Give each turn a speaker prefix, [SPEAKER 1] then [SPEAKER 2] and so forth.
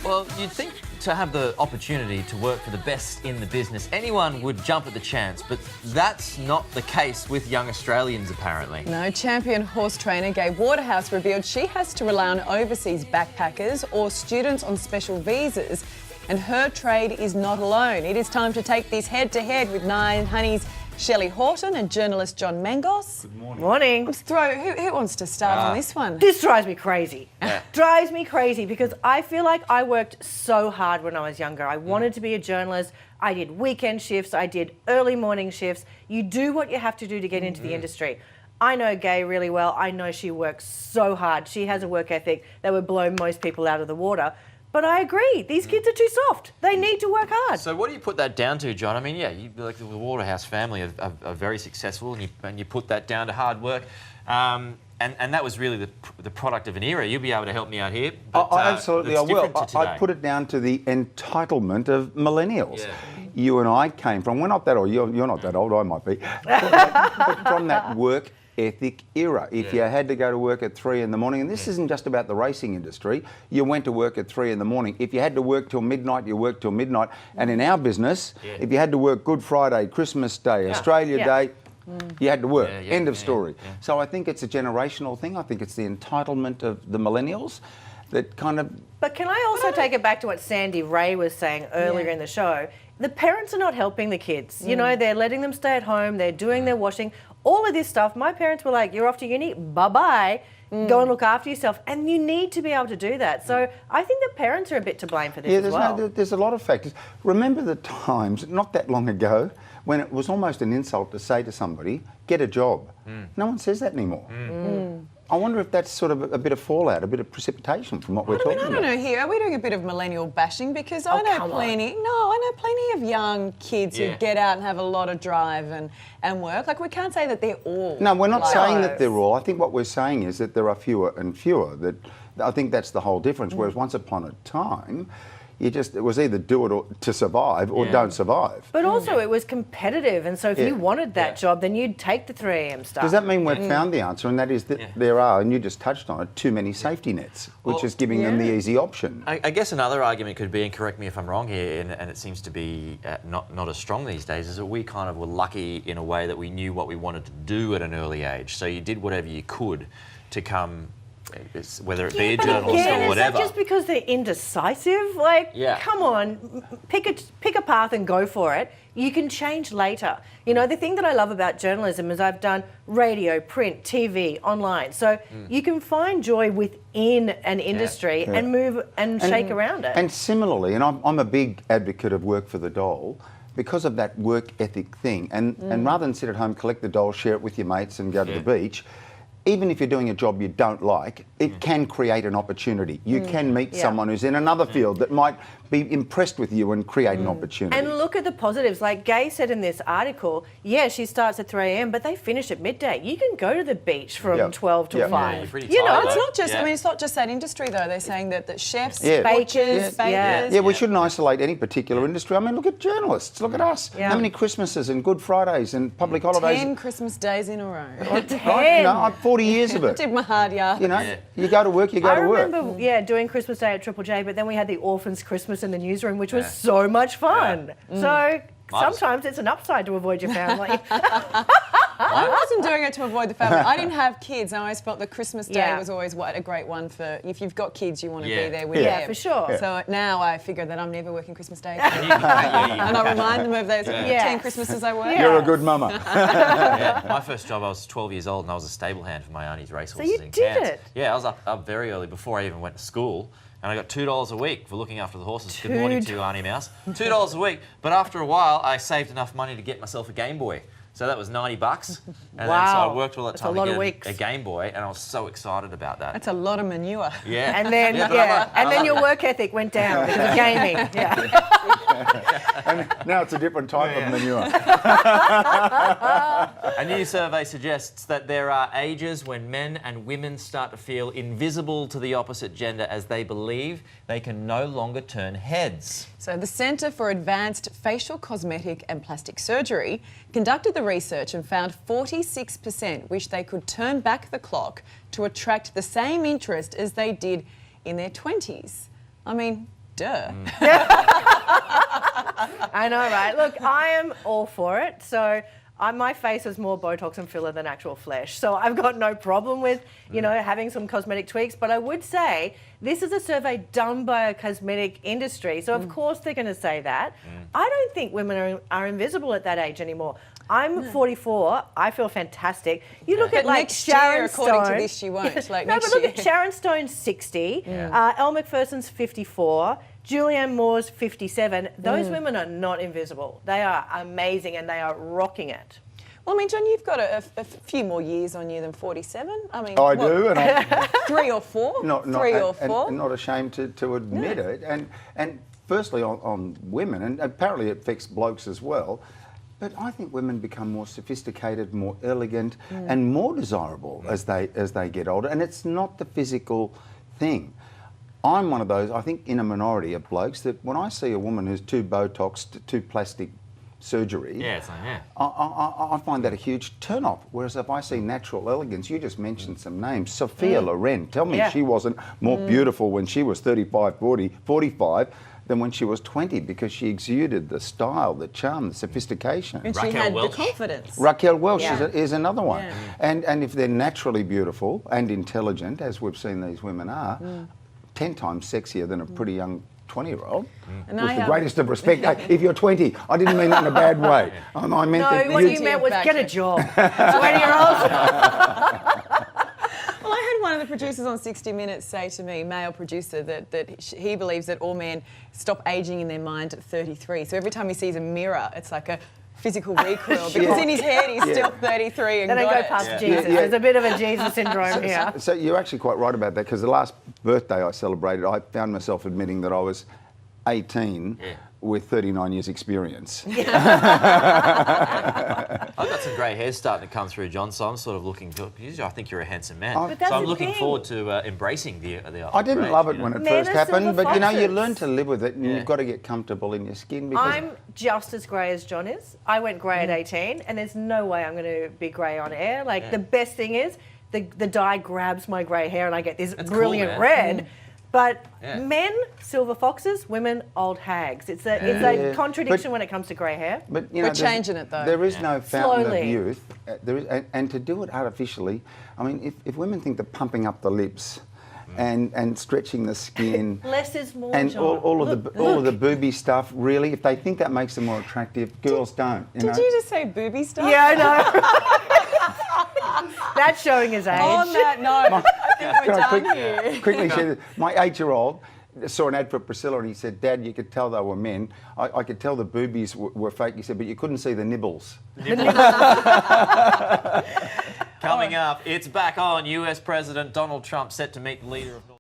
[SPEAKER 1] Well, you'd think to have the opportunity to work for the best in the business, anyone would jump at the chance, but that's not the case with young Australians, apparently.
[SPEAKER 2] No, champion horse trainer Gay Waterhouse revealed she has to rely on overseas backpackers or students on special visas, and her trade is not alone. It is time to take this head-to-head with Nine Honey's Shelley Horton and journalist John Mangos.
[SPEAKER 3] Good morning.
[SPEAKER 4] Morning.
[SPEAKER 2] Who wants to start on this one?
[SPEAKER 4] This drives me crazy.
[SPEAKER 1] Yeah.
[SPEAKER 4] Drives me crazy because I feel like I worked so hard when I was younger. I wanted to be a journalist. I did weekend shifts. I did early morning shifts. You do what you have to do to get into the industry. I know Gay really well. I know she works so hard. She has a work ethic that would blow most people out of the water. But I agree, these kids are too soft. They need to work hard.
[SPEAKER 1] So what do you put that down to, John? I mean, yeah, like the Waterhouse family are very successful, and you put that down to hard work. And that was really the product of an era. You'll be able to help me out here. But,
[SPEAKER 3] Absolutely, I
[SPEAKER 1] it's
[SPEAKER 3] will.
[SPEAKER 1] different to today.
[SPEAKER 3] I put it down to the entitlement of millennials.
[SPEAKER 1] Yeah.
[SPEAKER 3] You and I came from, we're not that old, you're not that old, I might be, but from that work ethic era. If you had to go to work at 3 in the morning, and this isn't just about the racing industry, you went to work at 3 in the morning. If you had to work till midnight, you worked till midnight. And in our business, if you had to work Good Friday, Christmas Day, Australia Day, you had to work. End of story. So I think it's a generational thing. I think it's the entitlement of the millennials that kind of...
[SPEAKER 4] But can I also take it back to what Sandy Ray was saying earlier in the show? The parents are not helping the kids. You know, they're letting them stay at home, they're doing their washing. All of this stuff, my parents were like, you're off to uni, bye-bye, go and look after yourself. And you need to be able to do that. So I think the parents are a bit to blame for this as well.
[SPEAKER 3] There's a lot of factors. Remember the times, not that long ago, when it was almost an insult to say to somebody, get a job. No one says that anymore. I wonder if that's sort of a bit of fallout, a bit of precipitation from what we're talking about.
[SPEAKER 2] I don't know here. Are we doing a bit of millennial bashing? Because I know plenty. No, I know plenty of young kids who get out and have a lot of drive and work. Like, we can't say that they're all.
[SPEAKER 3] No, we're not saying that they're all. I think what we're saying is that there are fewer and fewer. That I think that's the whole difference. Whereas once upon a time, it was either do it to survive or don't survive.
[SPEAKER 4] But also it was competitive, and so if you wanted that job, then you'd take the 3 a.m. stuff.
[SPEAKER 3] Does that mean we've found the answer? And that is that there are, and you just touched on it, too many safety nets, which is giving them the easy option.
[SPEAKER 1] I guess another argument could be, and correct me if I'm wrong here, and it seems to be not as strong these days, is that we kind of were lucky in a way that we knew what we wanted to do at an early age. So you did whatever you could to come... whether it be a journalist or whatever.
[SPEAKER 4] Is that just because they're indecisive? Like, come on, pick a path and go for it. You can change later. You know, the thing that I love about journalism is I've done radio, print, TV, online. So you can find joy within an industry and move and shake around it.
[SPEAKER 3] And similarly, and I'm a big advocate of work for the dole, because of that work ethic thing. And rather than sit at home, collect the dole, share it with your mates and go to the beach, even if you're doing a job you don't like, it can create an opportunity. You can meet someone who's in another field that might be impressed with you and create an opportunity.
[SPEAKER 4] And look at the positives. Like Gay said in this article, she starts at 3 a.m, but they finish at midday. You can go to the beach from 12 to 5.
[SPEAKER 1] You know,
[SPEAKER 2] it's not just. I mean, it's not just that industry though. They're saying that chefs, bakers,
[SPEAKER 3] Yeah, we shouldn't isolate any particular industry. I mean, look at journalists. Look at us. How many Christmases and Good Fridays and public holidays?
[SPEAKER 2] 10 Christmas days in a row.
[SPEAKER 4] 10.
[SPEAKER 3] Right? No, I'm 40 years of it.
[SPEAKER 2] I did my hard yard.
[SPEAKER 3] You know, you go to work, you go to work.
[SPEAKER 4] I remember, doing Christmas Day at Triple J, but then we had the Orphans Christmas in the newsroom, which was so much fun. So sometimes it's an upside to avoid your family.
[SPEAKER 2] I wasn't doing it to avoid the family. I didn't have kids. I always felt that Christmas Day was always a great one for, if you've got kids, you want to be there with them.
[SPEAKER 4] Yeah, for sure.
[SPEAKER 2] So now I figure that I'm never working Christmas Day. And I remind them of those 10 Christmases I worked.
[SPEAKER 3] You're a good mama.
[SPEAKER 1] My first job, I was 12 years old and I was a stable hand for my auntie's racehorses
[SPEAKER 4] in
[SPEAKER 1] Cairns.
[SPEAKER 4] did it?
[SPEAKER 1] Yeah, I was up very early before I even went to school. And I got $2 a week for looking after the horses. Good morning to you, Auntie Mouse. $2 a week. But after a while, I saved enough money to get myself a Game Boy. So that was $90. And then so I worked all that time to get a Game Boy, and I was so excited about that.
[SPEAKER 2] That's a lot of manure.
[SPEAKER 1] Yeah.
[SPEAKER 4] And then, and then your work ethic went down because of gaming.
[SPEAKER 3] And now it's a different type of manure.
[SPEAKER 1] A new survey suggests that there are ages when men and women start to feel invisible to the opposite gender as they believe they can no longer turn heads.
[SPEAKER 2] So the Centre for Advanced Facial Cosmetic and Plastic Surgery conducted the research and found 46% wish they could turn back the clock to attract the same interest as they did in their 20s. I mean, Duh.
[SPEAKER 4] I know, right? Look, I am all for it. So my face is more Botox and filler than actual flesh. So I've got no problem with, having some cosmetic tweaks. But I would say this is a survey done by a cosmetic industry. So of course they're going to say that. I don't think women are invisible at that age anymore. I'm 44. I feel fantastic. You look at
[SPEAKER 2] But next
[SPEAKER 4] Sharon
[SPEAKER 2] year, according
[SPEAKER 4] Stone.
[SPEAKER 2] to this, you won't. Like
[SPEAKER 4] No,
[SPEAKER 2] next
[SPEAKER 4] but look
[SPEAKER 2] year.
[SPEAKER 4] at Sharon Stone's 60. Elle McPherson's 54. Julianne Moore's 57. Those women are not invisible. They are amazing and they are rocking it.
[SPEAKER 2] Well, I mean, John, you've got a few more years on you than 47. I mean,
[SPEAKER 3] I do, and I'm
[SPEAKER 2] 3 or 4? Three or four?
[SPEAKER 3] and not ashamed to admit it. And firstly, on women, and apparently it affects blokes as well. But I think women become more sophisticated, more elegant, and more desirable as they get older. And it's not the physical thing. I'm one of those, I think, in a minority of blokes that when I see a woman who's too Botoxed, too plastic surgery, I find that a huge turn-off. Whereas if I see natural elegance, you just mentioned some names. Sophia Loren, tell me she wasn't more beautiful when she was 35, 40, 45 than when she was 20, because she exuded the style, the charm, the sophistication.
[SPEAKER 2] And she
[SPEAKER 1] Raquel
[SPEAKER 2] had
[SPEAKER 1] Welch.
[SPEAKER 2] the confidence.
[SPEAKER 3] Raquel Welch
[SPEAKER 2] Yeah.
[SPEAKER 3] is another one.
[SPEAKER 2] Yeah.
[SPEAKER 3] And if they're naturally beautiful and intelligent, as we've seen these women are, 10 times sexier than a pretty young 20-year-old.
[SPEAKER 2] And
[SPEAKER 3] With
[SPEAKER 2] I,
[SPEAKER 3] the greatest of respect. Hey, if you're 20, I didn't mean that in a bad way. I meant
[SPEAKER 4] No,
[SPEAKER 3] that
[SPEAKER 4] what you meant was get a job. 20-year-olds.
[SPEAKER 2] Well, I had one of the producers on 60 Minutes say to me, male producer, that he believes that all men stop aging in their mind at 33. So every time he sees a mirror, it's like a physical recoil, because in his head he's still 33 and
[SPEAKER 4] Then I
[SPEAKER 2] got
[SPEAKER 4] go
[SPEAKER 2] it.
[SPEAKER 4] past Jesus. There's a bit of a Jesus syndrome here.
[SPEAKER 3] So you're actually quite right about that, because the last birthday I celebrated, I found myself admitting that I was 18 with 39 years experience.
[SPEAKER 1] I've got some grey hair starting to come through, John, so I'm sort of looking for... I think you're a handsome man.
[SPEAKER 3] But
[SPEAKER 4] that's
[SPEAKER 1] so I'm
[SPEAKER 4] the
[SPEAKER 1] looking
[SPEAKER 4] thing.
[SPEAKER 1] forward to embracing the
[SPEAKER 3] I didn't
[SPEAKER 1] grey,
[SPEAKER 3] love it
[SPEAKER 1] you know.
[SPEAKER 3] when it
[SPEAKER 4] Men
[SPEAKER 3] first
[SPEAKER 4] are silver
[SPEAKER 3] happened, but you
[SPEAKER 4] foxes.
[SPEAKER 3] learn to live with it, and you've got to get comfortable in your skin. Because
[SPEAKER 4] I'm just as grey as John is. I went grey at 18, and there's no way I'm going to be grey on air. Like, the best thing is the dye grabs my grey hair, and I get this
[SPEAKER 1] That's cool,
[SPEAKER 4] brilliant
[SPEAKER 1] man.
[SPEAKER 4] red. But
[SPEAKER 1] Yeah.
[SPEAKER 4] men, silver foxes, women, old hags. It's a contradiction
[SPEAKER 3] But-
[SPEAKER 4] when it comes to grey hair.
[SPEAKER 3] But
[SPEAKER 2] We're changing it, though.
[SPEAKER 3] There is no fountain
[SPEAKER 4] Slowly.
[SPEAKER 3] of youth. There is, and to do it artificially, I mean, if women think that pumping up the lips and stretching the skin
[SPEAKER 4] Less is more,
[SPEAKER 3] and
[SPEAKER 4] John.
[SPEAKER 3] all of the booby stuff, really, if they think that makes them more attractive, girls don't. You
[SPEAKER 2] Did
[SPEAKER 3] know?
[SPEAKER 2] you just say booby stuff?
[SPEAKER 4] Yeah, I know. That's showing his age.
[SPEAKER 2] On that note, I think we're
[SPEAKER 3] Can I
[SPEAKER 2] done here.
[SPEAKER 3] quickly share this? My 8-year-old saw an ad for Priscilla and he said, Dad, you could tell they were men. I could tell the boobies were fake. He said, but you couldn't see the nibbles.
[SPEAKER 1] Coming up, it's back on. US President Donald Trump set to meet the leader of North